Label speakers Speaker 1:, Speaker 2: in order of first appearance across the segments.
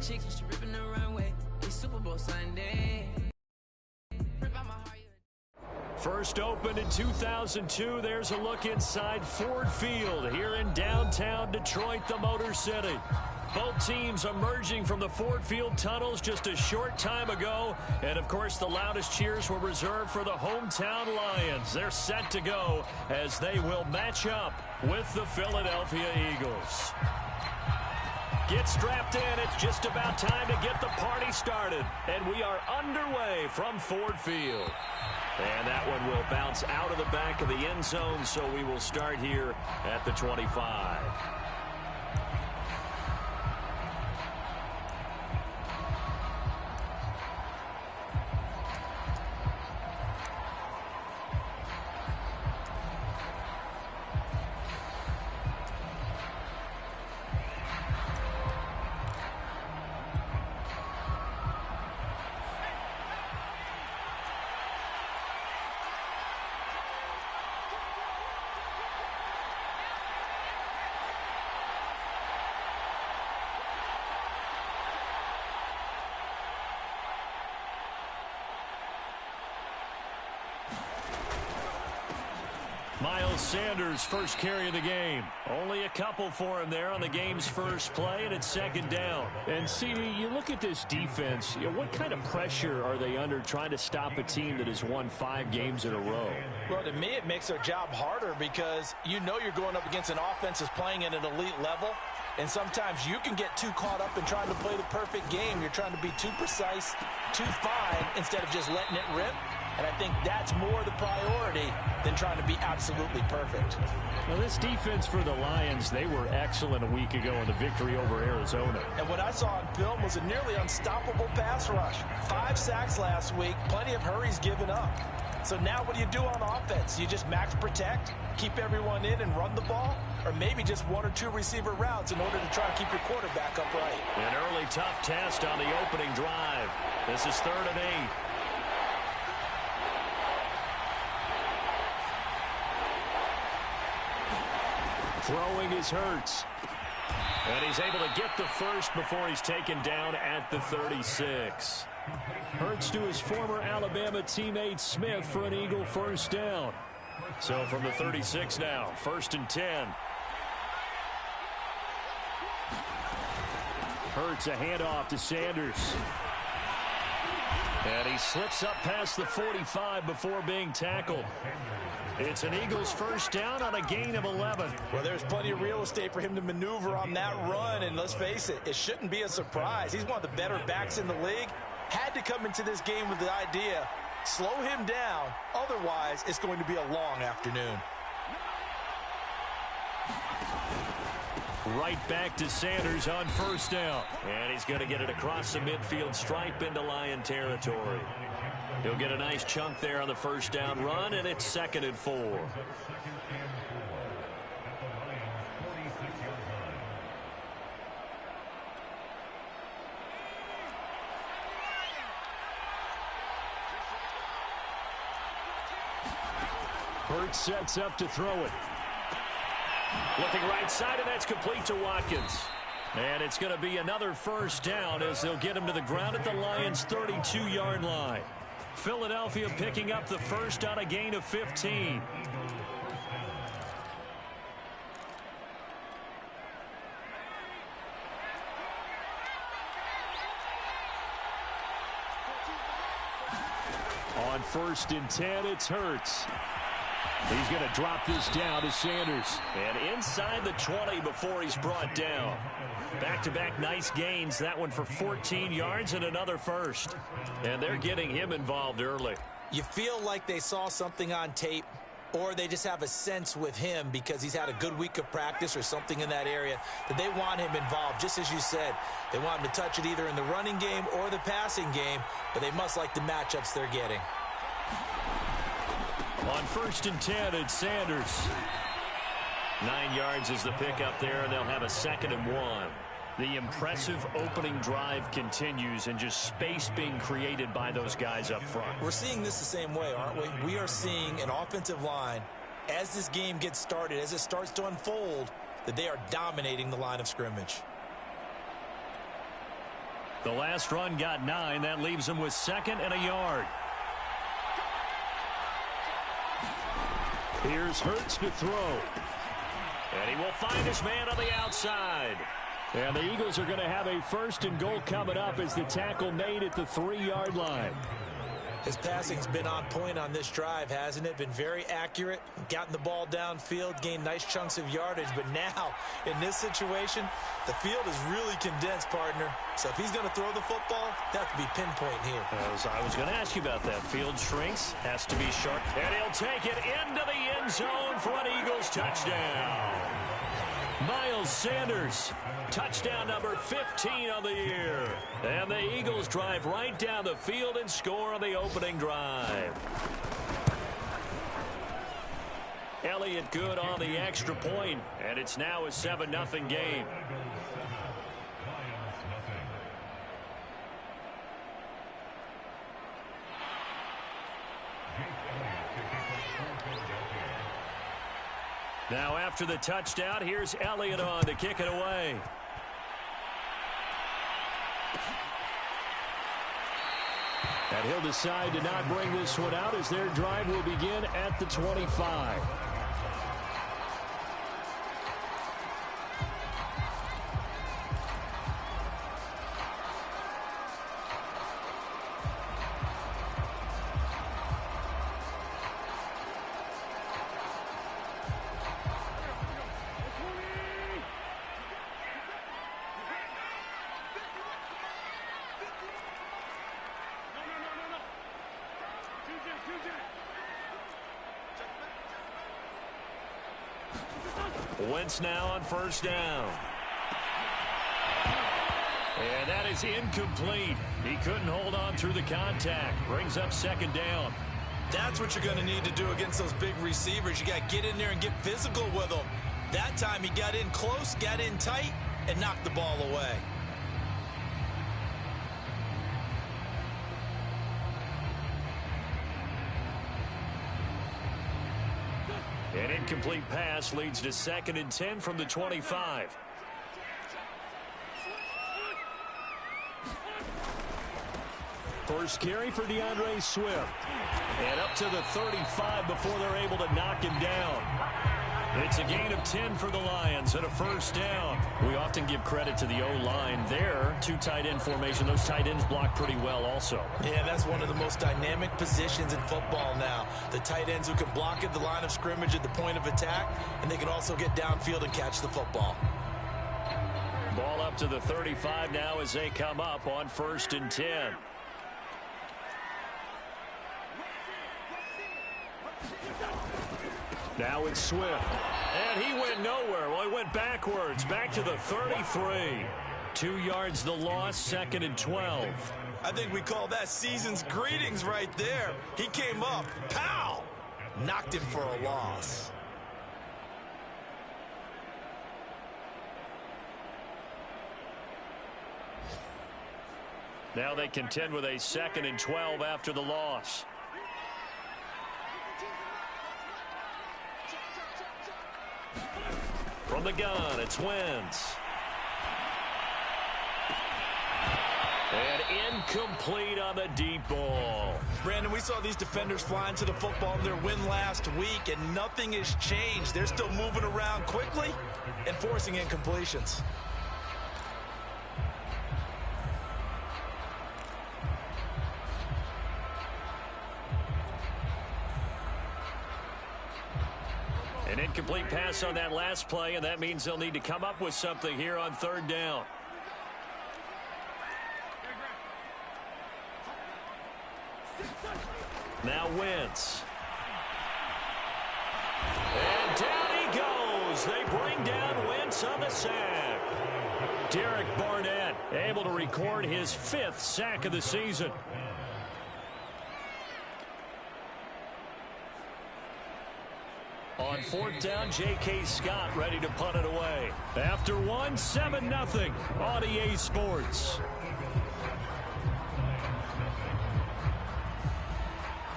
Speaker 1: chicks when she ripping the runway. It's Super Bowl Sunday.
Speaker 2: First opened in 2002. There's a look inside Ford Field here in downtown Detroit, the Motor City. Both teams emerging from the Ford Field tunnels just a short time ago. And, of course, the loudest cheers were reserved for the hometown Lions. They're set to go as they will match up with the Philadelphia Eagles. Get strapped in. It's just about time to get the party started. And we are underway from Ford Field. And that one will bounce out of the back of the end zone, so we will start here at the 25. Miles Sanders first carry of the game. Only a couple for him there on the game's first play, and it's second down.
Speaker 3: And, CD, you look at this defense, what kind of pressure are they under trying to stop a team that has won 5 games in a row?
Speaker 4: Well, to me, it makes their job harder because you know you're going up against an offense that's playing at an elite level, and sometimes you can get too caught up in trying to play the perfect game. You're trying to be too precise, too fine, instead of just letting it rip. And I think that's more the priority than trying to be absolutely perfect.
Speaker 3: Well, this defense for the Lions, they were excellent a week ago in the victory over Arizona.
Speaker 4: And what I saw on film was a nearly unstoppable pass rush. 5 sacks last week, plenty of hurries given up. So now what do you do on offense? You just max protect, keep everyone in and run the ball? Or maybe just 1 or 2 receiver routes in order to try and keep your quarterback upright?
Speaker 2: An early tough test on the opening drive. This is 3rd and 8. Throwing is Hurts. And he's able to get the first before he's taken down at the 36. Hurts to his former Alabama teammate Smith for an Eagle first down. So from the 36 now, 1st and 10. Hurts a handoff to Sanders. And he slips up past the 45 before being tackled. It's an Eagles first down on a gain of 11.
Speaker 4: Well, there's plenty of real estate for him to maneuver on that run, and let's face it, it shouldn't be a surprise. He's one of the better backs in the league. Had to come into this game with the idea, slow him down, otherwise it's going to be a long afternoon.
Speaker 2: Right back to Sanders on first down. And he's going to get it across the midfield stripe into Lion territory. He'll get a nice chunk there on the first down run, and it's 2nd and 4. Hurts sets up to throw it. Looking right side, and that's complete to Watkins. And it's going to be another first down as they'll get him to the ground at the Lions' 32-yard line. Philadelphia picking up the first on a gain of 15. On 1st and 10, it's Hurts. He's going to drop this down to Sanders. And inside the 20 before he's brought down. Back-to-back nice gains. That one for 14 yards and another first. And they're getting him involved early.
Speaker 4: You feel like they saw something on tape, or they just have a sense with him because he's had a good week of practice or something in that area that they want him involved. Just as you said, they want him to touch it either in the running game or the passing game, but they must like the matchups they're getting.
Speaker 2: On 1st and 10, it's Sanders. 9 yards is the pickup there, and they'll have a 2nd and 1. The impressive opening drive continues, and just space being created by those guys up front.
Speaker 4: We're seeing this the same way, aren't we? We are seeing an offensive line, as this game gets started, as it starts to unfold, that they are dominating the line of scrimmage.
Speaker 2: The last run got 9. That leaves him with 2nd and a yard. Here's Hurts to throw. And he will find his man on the outside. And the Eagles are going to have a 1st and goal coming up as the tackle made at the 3-yard line.
Speaker 4: His passing's been on point on this drive, hasn't it? Been very accurate, gotten the ball downfield, gained nice chunks of yardage. But now, in this situation, the field is really condensed, partner. So if he's going to throw the football, that could be pinpoint here.
Speaker 2: I was going to ask you about that. Field shrinks, has to be sharp. And he'll take it into the end zone for an Eagles touchdown. Miles Sanders, touchdown number 15 on the year. And the Eagles drive right down the field and score on the opening drive. Elliott good on the extra point, and it's now a 7-0 game. Now after the touchdown, here's Elliott on to kick it away. And he'll decide to not bring this one out as their drive will begin at the 25. Wentz now on 1st down. And that is incomplete. He couldn't hold on through the contact. Brings up 2nd down.
Speaker 4: That's what you're going to need to do against those big receivers. You got to get in there and get physical with them. That time he got in close, got in tight, and knocked the ball away.
Speaker 2: An incomplete pass leads to 2nd and 10 from the 25. First carry for DeAndre Swift. And up to the 35 before they're able to knock him down. It's a gain of 10 for the Lions and a 1st down. We often give credit to the O-line there. 2 tight end formation. Those tight ends block pretty well also.
Speaker 4: Yeah, that's one of the most dynamic positions in football now. The tight ends who can block at the line of scrimmage at the point of attack, and they can also get downfield and catch the football.
Speaker 2: Ball up to the 35 now as they come up on 1st and 10. Now it's Swift. And he went nowhere. Well, he went backwards. Back to the 33. 2 yards the loss, 2nd and 12.
Speaker 4: I think we call that season's greetings right there. He came up. Pow! Knocked him for a loss.
Speaker 2: Now they contend with a 2nd and 12 after the loss. From the gun, it's Wentz. And incomplete on the deep ball.
Speaker 4: Brandon, we saw these defenders flying to the football in their win last week, and nothing has changed. They're still moving around quickly and forcing incompletions.
Speaker 2: An incomplete pass on that last play, and that means they'll need to come up with something here on 3rd down. Now Wentz. And down he goes. They bring down Wentz on the sack. Derek Barnett able to record his 5th sack of the season. On 4th down, J.K. Scott ready to punt it away. After one, 7-0 on EA Sports.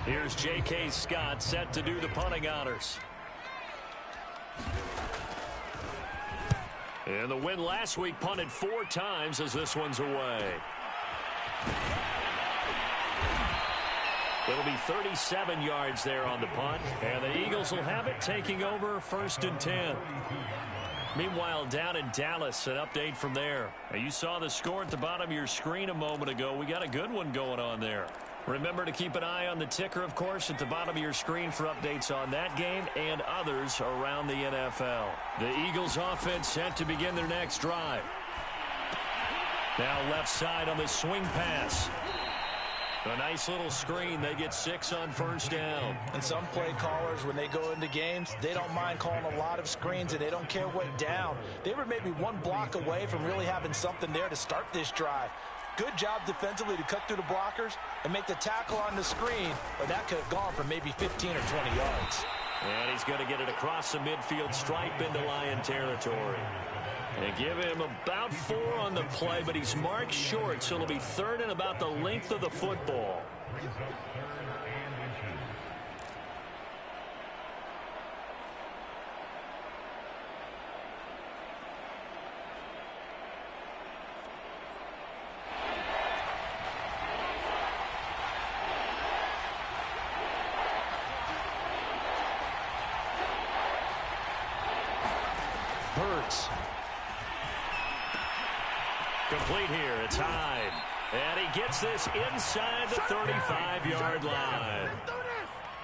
Speaker 2: Here's J.K. Scott set to do the punting honors. And the win last week punted 4 times as this one's away. It'll be 37 yards there on the punt, and the Eagles will have it taking over 1st and 10. Meanwhile, down in Dallas, an update from there. Now, you saw the score at the bottom of your screen a moment ago. We got a good one going on there. Remember to keep an eye on the ticker, of course, at the bottom of your screen for updates on that game and others around the NFL. The Eagles offense set to begin their next drive. Now left side on the swing pass. A nice little screen. They get 6 on 1st down.
Speaker 4: And some play callers, when they go into games, they don't mind calling a lot of screens, and they don't care what down. They were maybe one block away from really having something there to start this drive. Good job defensively to cut through the blockers and make the tackle on the screen, or that could have gone for maybe 15 or 20 yards.
Speaker 2: And he's going to get it across the midfield stripe into Lion territory. And give him about 4 on the play, but he's marked short, so it'll be 3rd and about the length of the football.
Speaker 4: Hurts.
Speaker 2: Complete here. It's Hyde. And he gets this inside the 35-yard line.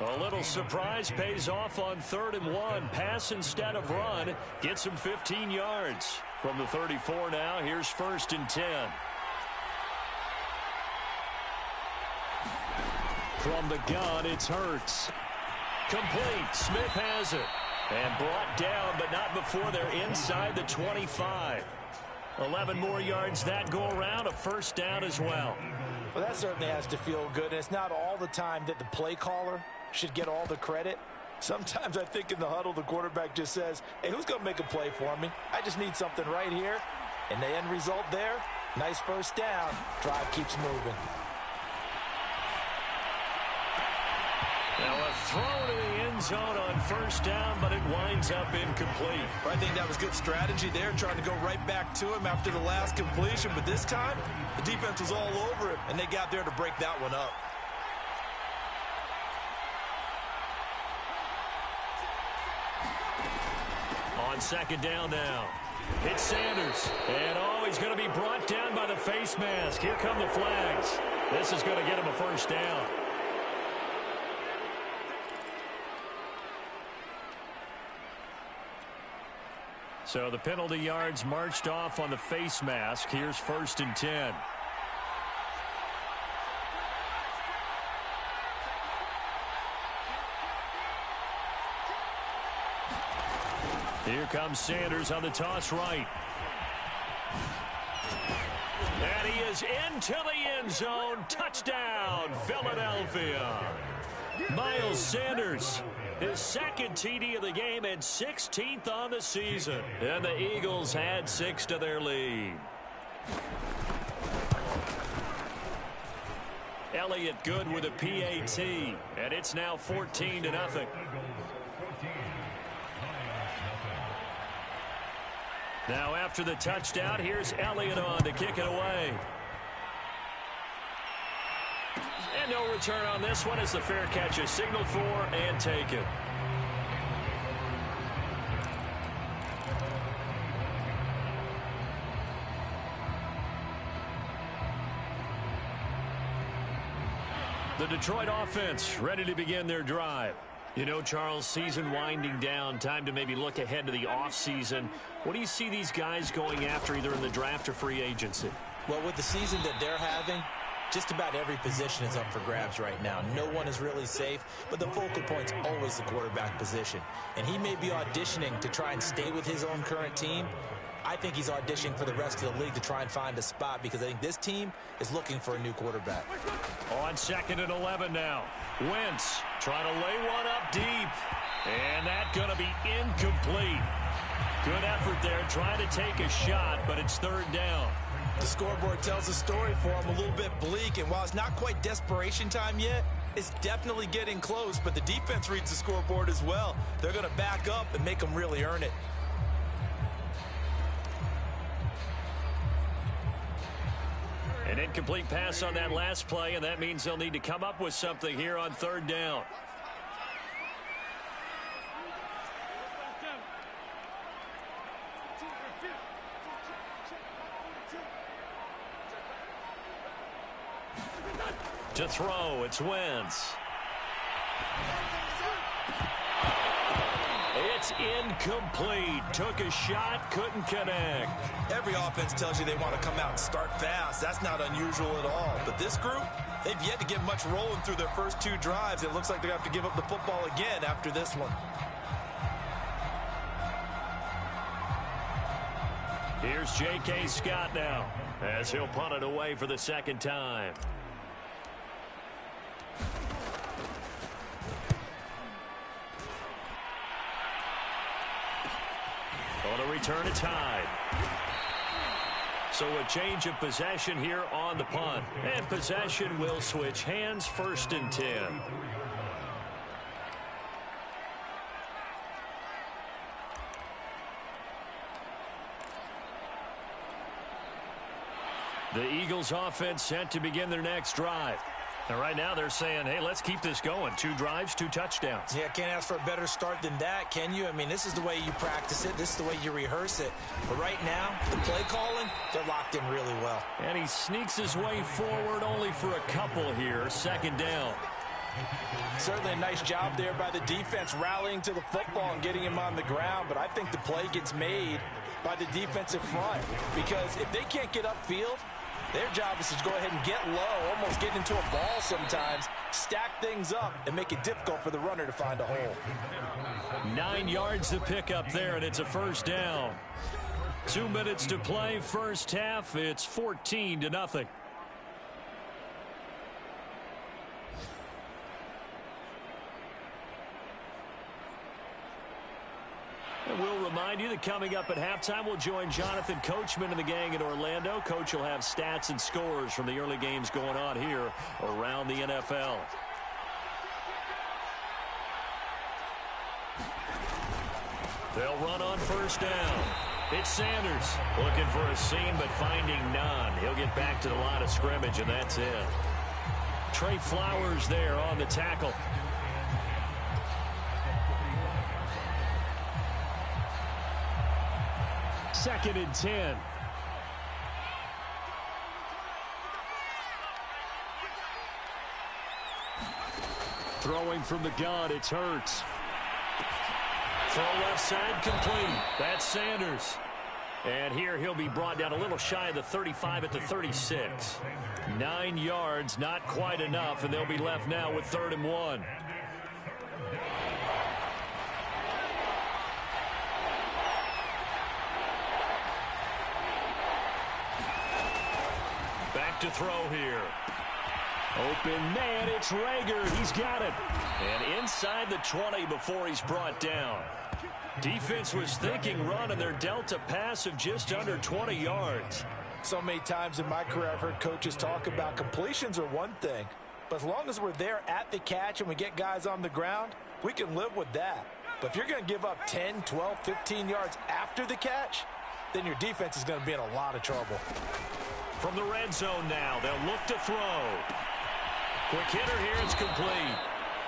Speaker 2: A little surprise pays off on 3rd and 1. Pass instead of run. Gets him 15 yards. From the 34 now, here's 1st and 10. From the gun, it's Hurts. Complete. Smith has it. And brought down, but not before they're inside the 25. 11 more yards that go around, a 1st down as well.
Speaker 4: Well, that certainly has to feel good, and it's not all the time that the play caller should get all the credit. Sometimes I think in the huddle, the quarterback just says, hey, who's going to make a play for me? I just need something right here. And the end result there, nice 1st down. Drive keeps moving.
Speaker 2: Now a throw to the end zone on 1st down, but it winds up incomplete.
Speaker 4: Well, I think that was good strategy there, trying to go right back to him after the last completion. But this time, the defense was all over it, and they got there to break that one up.
Speaker 2: On 2nd down now. It's Sanders. And he's going to be brought down by the face mask. Here come the flags. This is going to get him a 1st down. So the penalty yards marched off on the face mask. Here's 1st and 10. Here comes Sanders on the toss right. And he is into the end zone. Touchdown, Philadelphia. Miles Sanders, his 2nd TD of the game and 16th on the season. And the Eagles add 6 to their lead. Elliott good with a PAT, and it's now 14-0. Now after the touchdown, here's Elliott on to kick it away. And no return on this one as the fair catch is signaled for and taken. The Detroit offense ready to begin their drive. You know, Charles, season winding down, time to maybe look ahead to the offseason. What do you see these guys going after either in the draft or free agency?
Speaker 4: Well, with the season that they're having, just about every position is up for grabs right now. No one is really safe, but the focal point's always the quarterback position. And he may be auditioning to try and stay with his own current team. I think he's auditioning for the rest of the league to try and find a spot because I think this team is looking for a new quarterback.
Speaker 2: On 2nd and 11 now. Wentz trying to lay one up deep. And that's going to be incomplete. Good effort there trying to take a shot, but it's 3rd down.
Speaker 4: The scoreboard tells a story for him, a little bit bleak, and while it's not quite desperation time yet, it's definitely getting close, but the defense reads the scoreboard as well. They're going to back up and make them really earn it.
Speaker 2: An incomplete pass on that last play, and that means they'll need to come up with something here on third down. To throw, it's Wentz. It's incomplete. Took a shot, couldn't connect.
Speaker 4: Every offense tells you they want to come out and start fast. That's not unusual at all. But this group, they've yet to get much rolling through their first 2 drives. It looks like they have to give up the football again after this one.
Speaker 2: Here's J.K. Scott now, as he'll punt it away for the second time. On a return, it's tied. So a change of possession here on the punt. And possession will switch hands, 1st and 10. The Eagles offense set to begin their next drive. And right now they're saying, hey, let's keep this going. 2 drives, 2 touchdowns.
Speaker 4: Yeah, can't ask for a better start than that, can you? I mean, this is the way you practice it. This is the way you rehearse it. But right now, the play calling, they're locked in really well.
Speaker 2: And he sneaks his way forward only for a couple here. 2nd down.
Speaker 4: Certainly a nice job there by the defense rallying to the football and getting him on the ground. But I think the play gets made by the defensive front. Because if they can't get upfield, their job is to go ahead and get low, almost get into a ball sometimes, stack things up, and make it difficult for the runner to find a hole.
Speaker 2: 9 yards to pick up there, and it's a 1st down. 2 minutes to play, first half. It's 14-0. And we'll remind you that coming up at halftime, we'll join Jonathan Coachman and the gang in Orlando. Coach will have stats and scores from the early games going on here around the NFL. They'll run on 1st down. It's Sanders looking for a seam but finding none. He'll get back to the line of scrimmage, and that's it. Trey Flowers there on the tackle. Second and 10. Throwing from the gun, it's Hurts. Throw left side complete. That's Sanders. And here he'll be brought down a little shy of the 35 at the 36. 9 yards, not quite enough, and they'll be left now with 3rd and 1. Back to throw here. Open man, it's Rager. He's got it. And inside the 20 before he's brought down. Defense was thinking run, and they're dealt a pass of just under 20 yards.
Speaker 4: So many times in my career I've heard coaches talk about completions are one thing, but as long as we're there at the catch and we get guys on the ground, we can live with that. But if you're going to give up 10, 12, 15 yards after the catch, then your defense is going to be in a lot of trouble.
Speaker 2: From the red zone now, they'll look to throw. Quick hitter here, it's complete.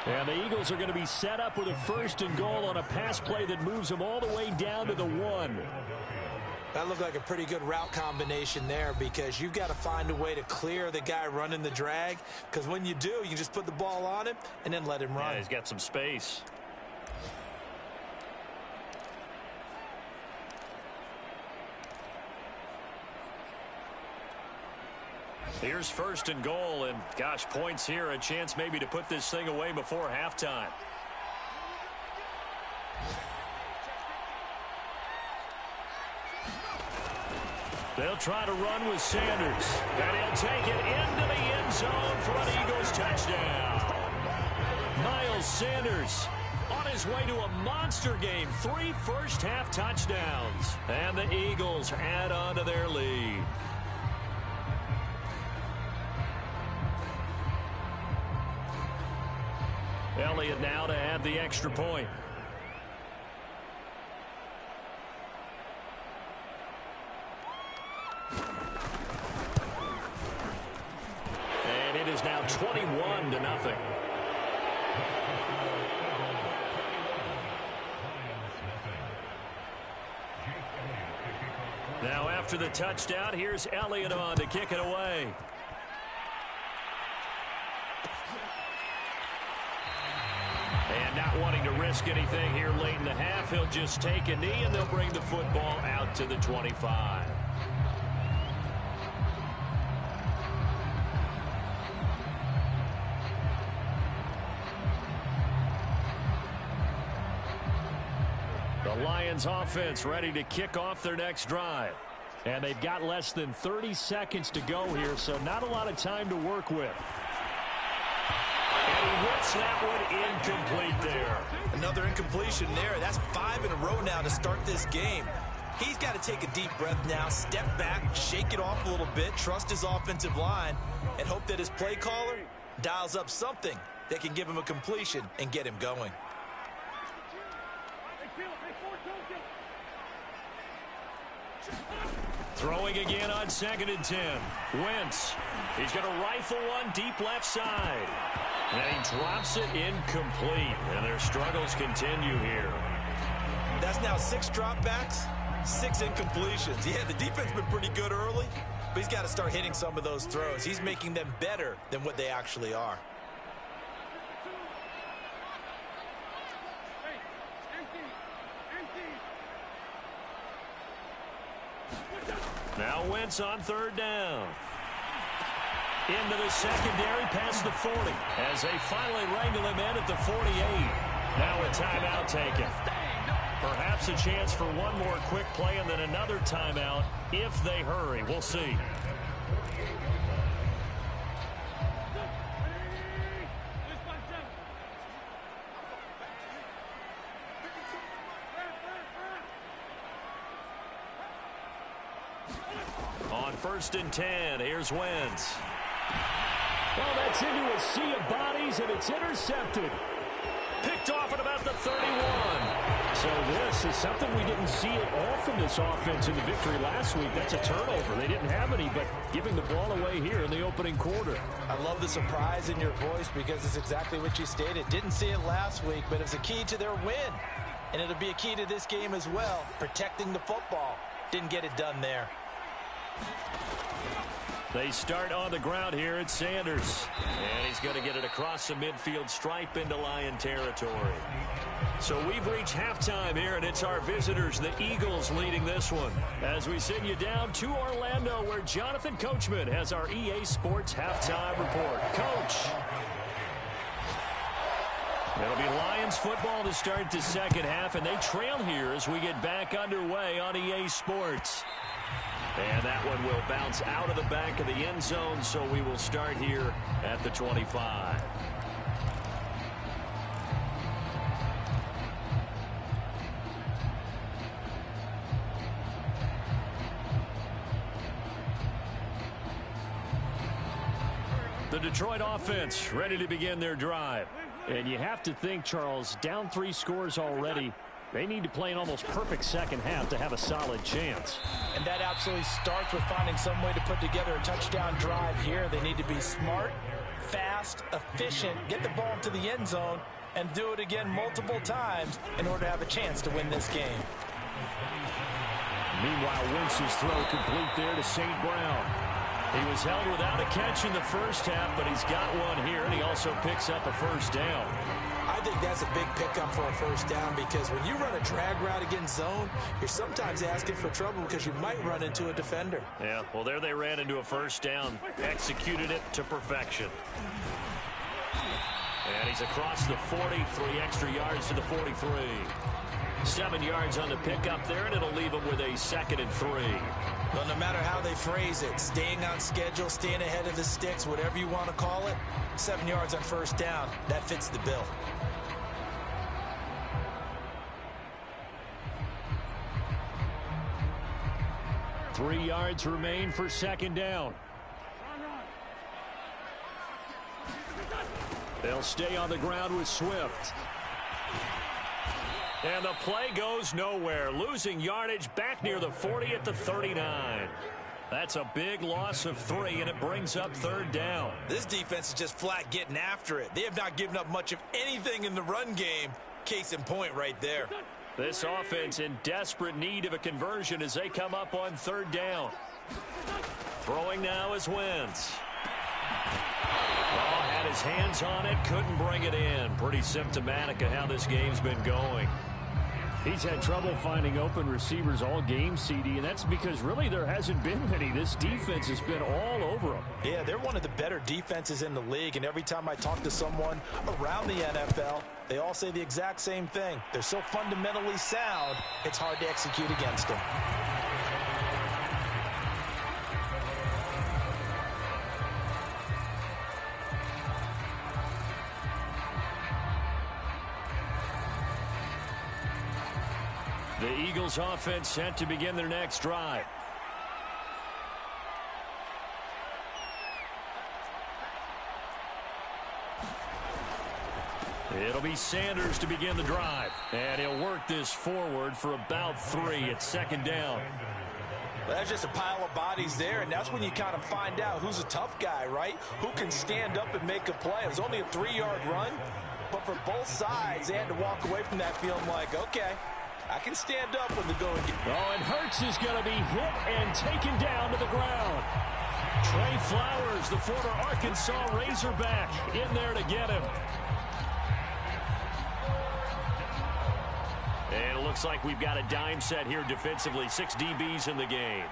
Speaker 2: And the Eagles are going to be set up with a 1st and goal on a pass play that moves them all the way down to the 1.
Speaker 4: That looked like a pretty good route combination there, because you've got to find a way to clear the guy running the drag, because when you do, you just put the ball on him and then let him run.
Speaker 2: Yeah, he's got some space. Here's 1st and goal, and gosh, points here, a chance maybe to put this thing away before halftime. They'll try to run with Sanders, and he'll take it into the end zone for an Eagles touchdown. Miles Sanders on his way to a monster game, 3 first-half touchdowns, and the Eagles add on to their lead. Elliott now to add the extra point.
Speaker 3: It is now 21-0. Now after the touchdown, here's Elliott on to kick it away. And not wanting to risk anything here late in the half, he'll just take a knee and they'll bring the football out to the 25. The Lions offense ready to kick off their next drive. And they've got less than 30 seconds to go here, so not a lot of time to work with. And he whips that one incomplete there.
Speaker 4: Another incompletion there. That's 5 in a row now to start this game. He's got to take a deep breath now, step back, shake it off a little bit, trust his offensive line, and hope that his play caller dials up something that can give him a completion and get him going.
Speaker 2: Throwing again on 2nd and 10. Wentz. He's going to rifle one deep left side. And he drops it incomplete. And their struggles continue here.
Speaker 4: That's now 6 dropbacks, 6 incompletions. Yeah, the defense been pretty good early, but he's got to start hitting some of those throws. He's making them better than what they actually are.
Speaker 2: Now Wentz on 3rd down. Into the secondary past the 40 as they finally wrangle him in at the 48. Now a timeout taken. Perhaps a chance for one more quick play and then another timeout if they hurry. We'll see. On 1st and 10, here's Wentz.
Speaker 3: Well, that's into a sea of bodies, and it's intercepted.
Speaker 2: Picked off at about the 31.
Speaker 3: So this is something we didn't see at all from this offense in the victory last week. That's a turnover. They didn't have any, but giving the ball away here in the opening quarter.
Speaker 4: I love the surprise in your voice because it's exactly what you stated. Didn't see it last week, but it's a key to their win. And it'll be a key to this game as well, protecting the football. Didn't get it done there.
Speaker 2: They start on the ground here at Sanders. And he's going to get it across the midfield stripe into Lion territory. So we've reached halftime here, and it's our visitors, the Eagles, leading this one. As we send you down to Orlando, where Jonathan Coachman has our EA Sports halftime report. Coach. It'll be Lions football to start the second half, and they trail here as we get back underway on EA Sports. And that one will bounce out of the back of the end zone, so we will start here at the 25. The Detroit offense ready to begin their drive.
Speaker 3: And you have to think, Charles, down 3 scores already. They need to play an almost perfect second half to have a solid chance.
Speaker 4: And that absolutely starts with finding some way to put together a touchdown drive here. They need to be smart, fast, efficient, get the ball into the end zone, and do it again multiple times in order to have a chance to win this game.
Speaker 3: Meanwhile, Wentz's throw complete there to St. Brown.
Speaker 2: He was held without a catch in the first half, but he's got one here, and he also picks up a first down.
Speaker 4: I think that's a big pickup for a first down because when you run a drag route against zone, you're sometimes asking for trouble because you might run into a defender.
Speaker 2: Yeah, well, there they ran into a first down, executed it to perfection. And he's across the 40, 3 extra yards to the 43. 7 yards on the pickup there, and it'll leave him with a 2nd and 3.
Speaker 4: Well, no matter how they phrase it, staying on schedule, staying ahead of the sticks, whatever you want to call it, 7 yards on first down, that fits the bill.
Speaker 3: Three yards remain for second down. They'll stay on the ground with Swift.
Speaker 2: And the play goes nowhere. Losing yardage back near the 40 at the 39. That's a big loss of 3, and it brings up 3rd down.
Speaker 4: This defense is just flat getting after it. They have not given up much of anything in the run game. Case in point right there.
Speaker 2: This offense in desperate need of a conversion as they come up on 3rd down. Throwing now is Wentz. Oh, had his hands on it, couldn't bring it in. Pretty symptomatic of how this game's been going.
Speaker 3: He's had trouble finding open receivers all game, CD, and that's because really there hasn't been many. This defense has been all over them.
Speaker 4: Yeah, they're one of the better defenses in the league, and every time I talk to someone around the NFL, they all say the exact same thing. They're so fundamentally sound, it's hard to execute against them.
Speaker 2: The Eagles offense set to begin their next drive. It'll be Sanders to begin the drive. And he'll work this forward for about 3 at 2nd down.
Speaker 4: Well, that's just a pile of bodies there, and that's when you kind of find out who's a tough guy, right? Who can stand up and make a play. It was only a 3-yard run, but for both sides, they had to walk away from that feeling like, okay, I can stand up when the going gets.
Speaker 3: Oh, and Hurts is going to be hit and taken down to the ground.
Speaker 2: Trey Flowers, the former Arkansas Razorback, in there to get him. And it looks like we've got a dime set here defensively. 6 DBs in the game.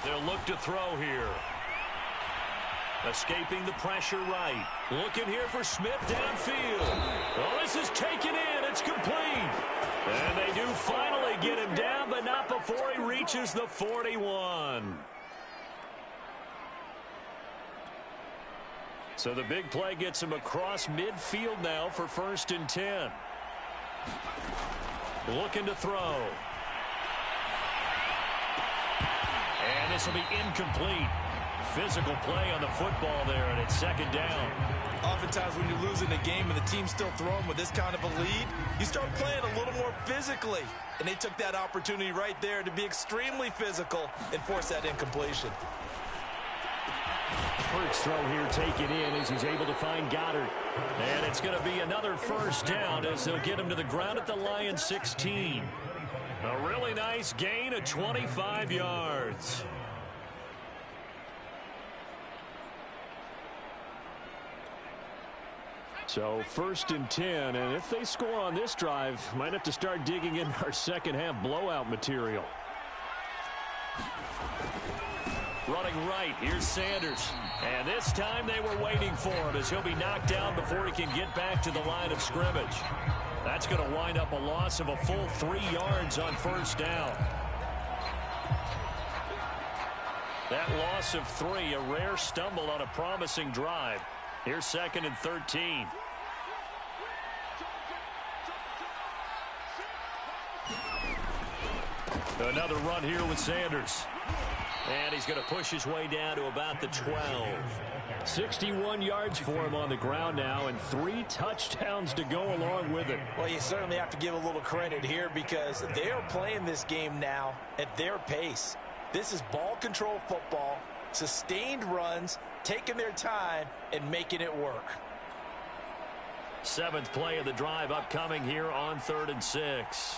Speaker 2: They'll look to throw here. Escaping the pressure right. Looking here for Smith downfield. Oh, this is taken in. It's complete. And they do finally get him down, but not before he reaches the 41. So the big play gets him across midfield now for 1st and 10. Looking to throw. And this will be incomplete. Physical play on the football there, and it's 2nd down.
Speaker 4: Oftentimes when you're losing a game and the team's still throwing with this kind of a lead, you start playing a little more physically. And they took that opportunity right there to be extremely physical and force that incompletion.
Speaker 2: Hurts throw here taken in as he's able to find Goddard. And it's going to be another 1st down as they'll get him to the ground at the Lions 16. A really nice gain of 25 yards.
Speaker 3: So 1st and 10, and if they score on this drive, might have to start digging in our second-half blowout material.
Speaker 2: Running right, here's Sanders. And this time they were waiting for him as he'll be knocked down before he can get back to the line of scrimmage. That's going to wind up a loss of a full 3 yards on 1st down. That loss of 3, a rare stumble on a promising drive. Here's 2nd and 13. Another run here with Sanders. And he's going to push his way down to about the 12.
Speaker 3: 61 yards for him on the ground now, and 3 touchdowns to go along with it.
Speaker 4: Well, you certainly have to give a little credit here because they are playing this game now at their pace. This is ball control football, sustained runs, taking their time, and making it work.
Speaker 2: 7th play of the drive upcoming here on 3rd and 6.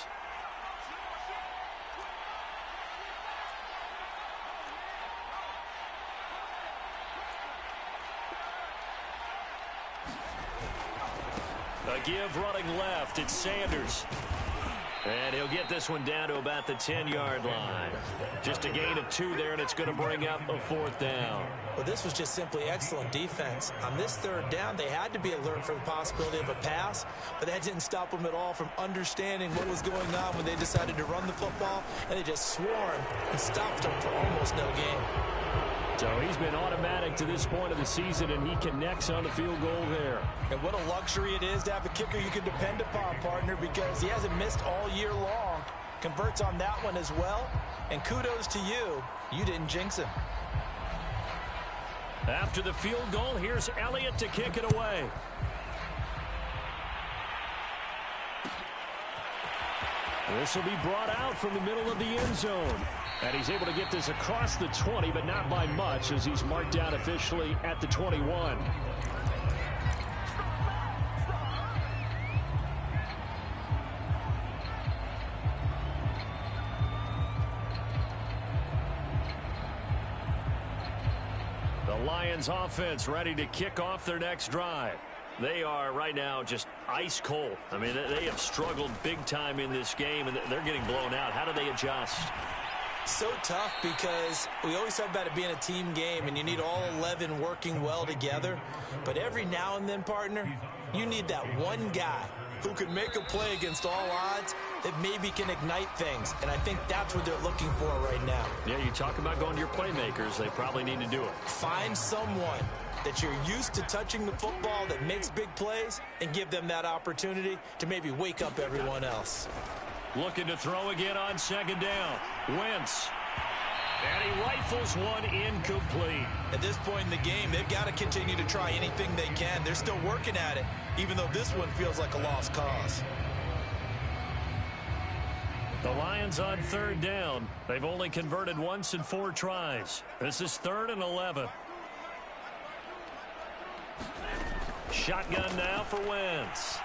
Speaker 2: A give running left. It's Sanders. And he'll get this one down to about the 10-yard line. Just a gain of 2 there, and it's going to bring up a 4th down.
Speaker 4: Well, this was just simply excellent defense. On this 3rd down, they had to be alert for the possibility of a pass, but that didn't stop them at all from understanding what was going on when they decided to run the football, and they just swarmed and stopped them for almost no gain.
Speaker 3: So he's been automatic to this point of the season, and he connects on the field goal there.
Speaker 4: And what a luxury it is to have a kicker you can depend upon, partner, because he hasn't missed all year long. Converts on that one as well. And kudos to you. You didn't jinx him.
Speaker 2: After the field goal, here's Elliott to kick it away. This will be brought out from the middle of the end zone. And he's able to get this across the 20, but not by much, as he's marked down officially at the 21. The Lions offense ready to kick off their next drive. They are right now just ice cold. I mean, they have struggled big time in this game, and they're getting blown out. How do they adjust?
Speaker 4: So tough, because we always talk about it being a team game, and you need all 11 working well together. But every now and then, partner, you need that one guy who can make a play against all odds that maybe can ignite things. And I think that's what they're looking for right now.
Speaker 2: Yeah, you talk about going to your playmakers. They probably need to do it.
Speaker 4: Find someone that you're used to touching the football that makes big plays and give them that opportunity to maybe wake up everyone else.
Speaker 2: Looking to throw again on second down. Wentz. And he rifles one incomplete.
Speaker 4: At this point in the game, they've got to continue to try anything they can. They're still working at it, even though this one feels like a lost cause.
Speaker 2: The Lions on third down. They've only converted once in 4 tries. This is 3rd and 11. Shotgun now for Wentz.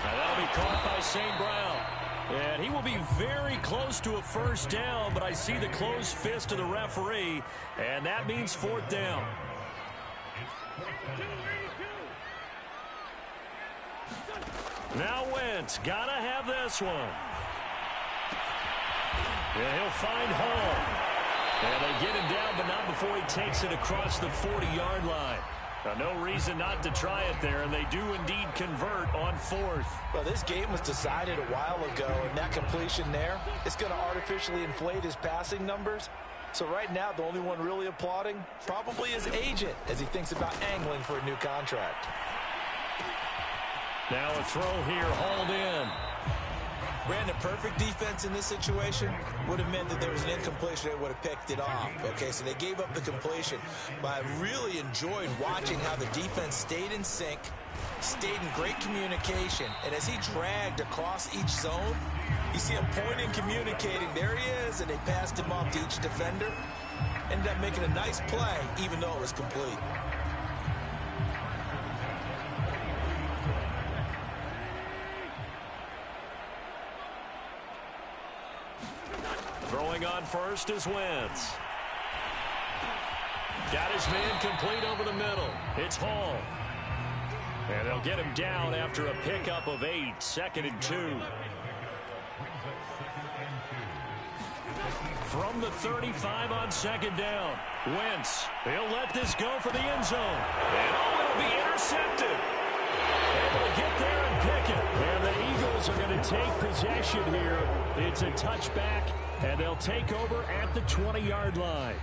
Speaker 2: And that'll be caught by St. Brown. And he will be very close to a first down, but I see the closed fist of the referee, and that means 4th down. Now Wentz, gotta have this one. And he'll find Hall. And they get him down, but not before he takes it across the 40-yard line. Now, no reason not to try it there, and they do indeed convert on 4th.
Speaker 4: Well, this game was decided a while ago, and that completion there is going to artificially inflate his passing numbers. So right now, the only one really applauding probably his agent as he thinks about angling for a new contract.
Speaker 2: Now a throw here, hauled in.
Speaker 4: Brandon, perfect defense in this situation would have meant that there was an incompletion. They would have picked it off. Okay, so they gave up the completion. But I really enjoyed watching how the defense stayed in sync, stayed in great communication. And as he dragged across each zone, you see him pointing, communicating. There he is, and they passed him off to each defender. Ended up making a nice play, even though it was complete.
Speaker 2: Throwing on first is Wentz. Got his man complete over the middle. It's Hall. And they'll get him down after a pickup of 8, 2nd and 2. From the 35 on second down. Wentz, he'll let this go for the end zone. And it'll be intercepted. Able to get there and pick it. And the Eagles are going to take possession here. It's a touchback, and they'll take over at the 20-yard line.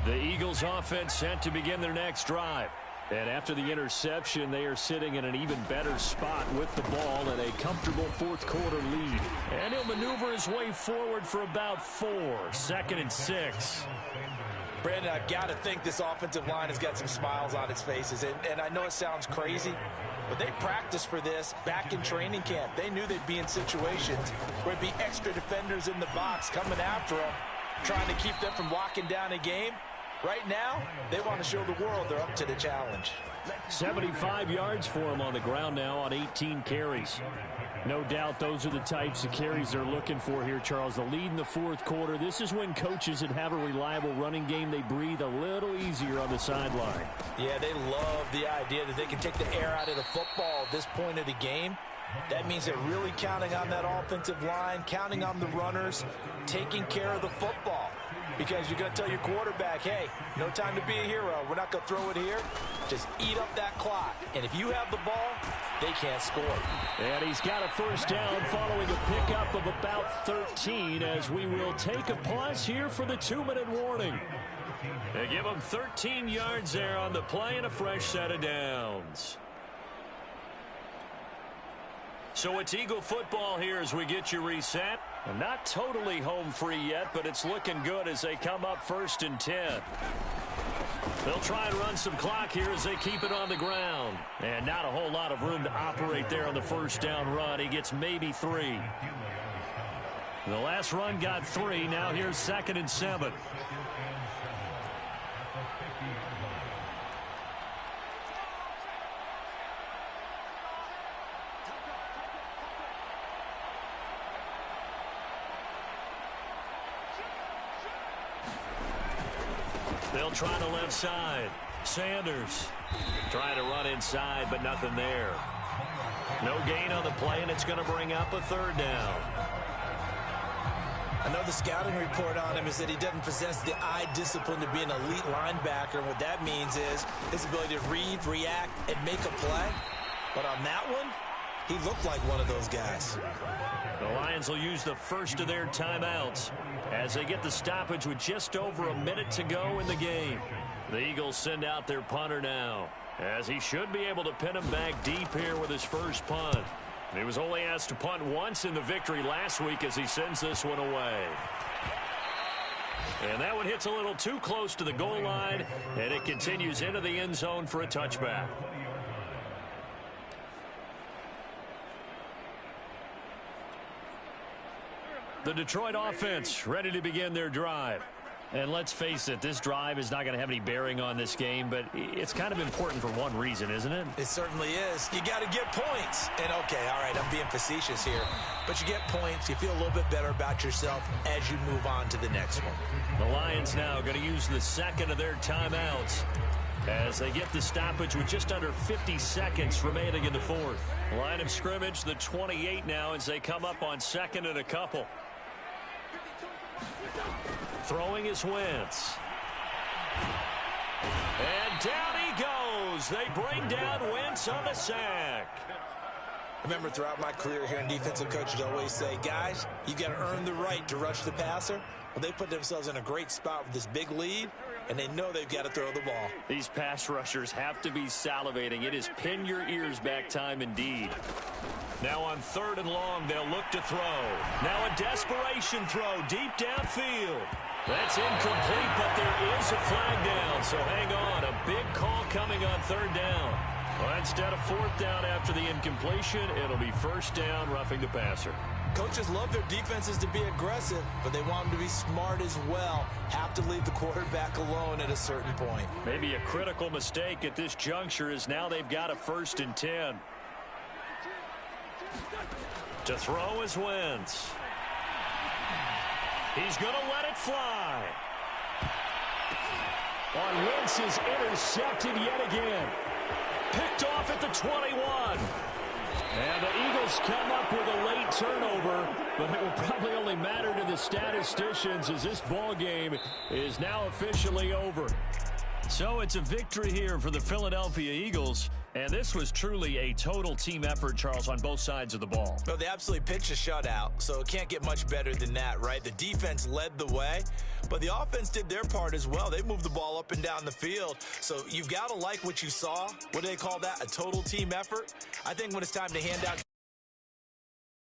Speaker 2: The Eagles offense set to begin their next drive. And after the interception, they are sitting in an even better spot with the ball and a comfortable fourth-quarter lead. And he'll maneuver his way forward for about 4, 2nd and 6.
Speaker 4: Brandon, I've got to think this offensive line has got some smiles on its faces. And I know it sounds crazy, but they practiced for this back in training camp. They knew they'd be in situations where it'd be extra defenders in the box coming after them, trying to keep them from locking down a game. Right now, they want to show the world they're up to the challenge.
Speaker 2: 75 yards for him on the ground now on 18 carries. No doubt those are the types of carries they're looking for here, Charles. The lead in the fourth quarter. This is when coaches that have a reliable running game, they breathe a little easier on the sideline.
Speaker 4: Yeah, they love the idea that they can take the air out of the football at this point of the game. That means they're really counting on that offensive line, counting on the runners, taking care of the football. Because you're going to tell your quarterback, hey, no time to be a hero. We're not going to throw it here. Just eat up that clock. And if you have the ball, they can't score.
Speaker 2: And he's got a first down following a pickup of about 13 as we will take a pause here for the 2-minute warning. They give him 13 yards there on the play and a fresh set of downs. So it's Eagle football here as we get you reset. Not totally home free yet, but it's looking good as they come up 1st and 10. They'll try and run some clock here as they keep it on the ground. And not a whole lot of room to operate there on the first down run. He gets maybe 3. The last run got 3. Now here's 2nd and 7. They'll try the left side. Sanders trying to run inside, but nothing there. No gain on the play, and it's going to bring up a 3rd down.
Speaker 4: I know the scouting report on him is that he doesn't possess the eye discipline to be an elite linebacker. And what that means is his ability to read, react, and make a play. But on that one, he looked like one of those guys.
Speaker 2: The Lions will use the first of their timeouts as they get the stoppage with just over a minute to go in the game. The Eagles send out their punter now, as he should be able to pin him back deep here with his first punt. He was only asked to punt once in the victory last week as he sends this one away. And that one hits a little too close to the goal line, and it continues into the end zone for a touchback. The Detroit offense ready to begin their drive. And let's face it, this drive is not going to have any bearing on this game, but it's kind of important for one reason, isn't it?
Speaker 4: It certainly is. You got to get points. And, okay, all right, I'm being facetious here. But you get points, you feel a little bit better about yourself as you move on to the next one.
Speaker 2: The Lions now going to use the second of their timeouts as they get the stoppage with just under 50 seconds remaining in the 4th. Line of scrimmage, the 28 now as they come up on 2nd and a couple. Throwing is Wentz. And down he goes. They bring down Wentz on the sack.
Speaker 4: Remember, throughout my career here in defensive coaches always say, guys, you got to earn the right to rush the passer. Well, they put themselves in a great spot with this big lead, and they know they've got to throw the ball.
Speaker 2: These pass rushers have to be salivating. It is pin your ears back time indeed. Now on 3rd and long, they'll look to throw. Now a desperation throw deep downfield. That's incomplete, but there is a flag down, so hang on. A big call coming on 3rd down. Well, instead of 4th down after the incompletion, it'll be 1st down, roughing the passer.
Speaker 4: Coaches love their defenses to be aggressive, but they want them to be smart as well. Have to leave the quarterback alone at a certain point.
Speaker 2: Maybe a critical mistake at this juncture is now they've got a 1st and 10. To throw is Wentz. He's going to let it fly. On Wentz is intercepted yet again. Picked off at the 21. And the Eagles come up with a late turnover, but it will probably only matter to the statisticians as this ball game is now officially over. So it's a victory here for the Philadelphia Eagles. And this was truly a total team effort, Charles, on both sides of the ball.
Speaker 4: Well, they absolutely pitched a shutout, so it can't get much better than that, right? The defense led the way, but the offense did their part as well. They moved the ball up and down the field, so you've got to like what you saw. What do they call that? A total team effort? I think when it's time to hand out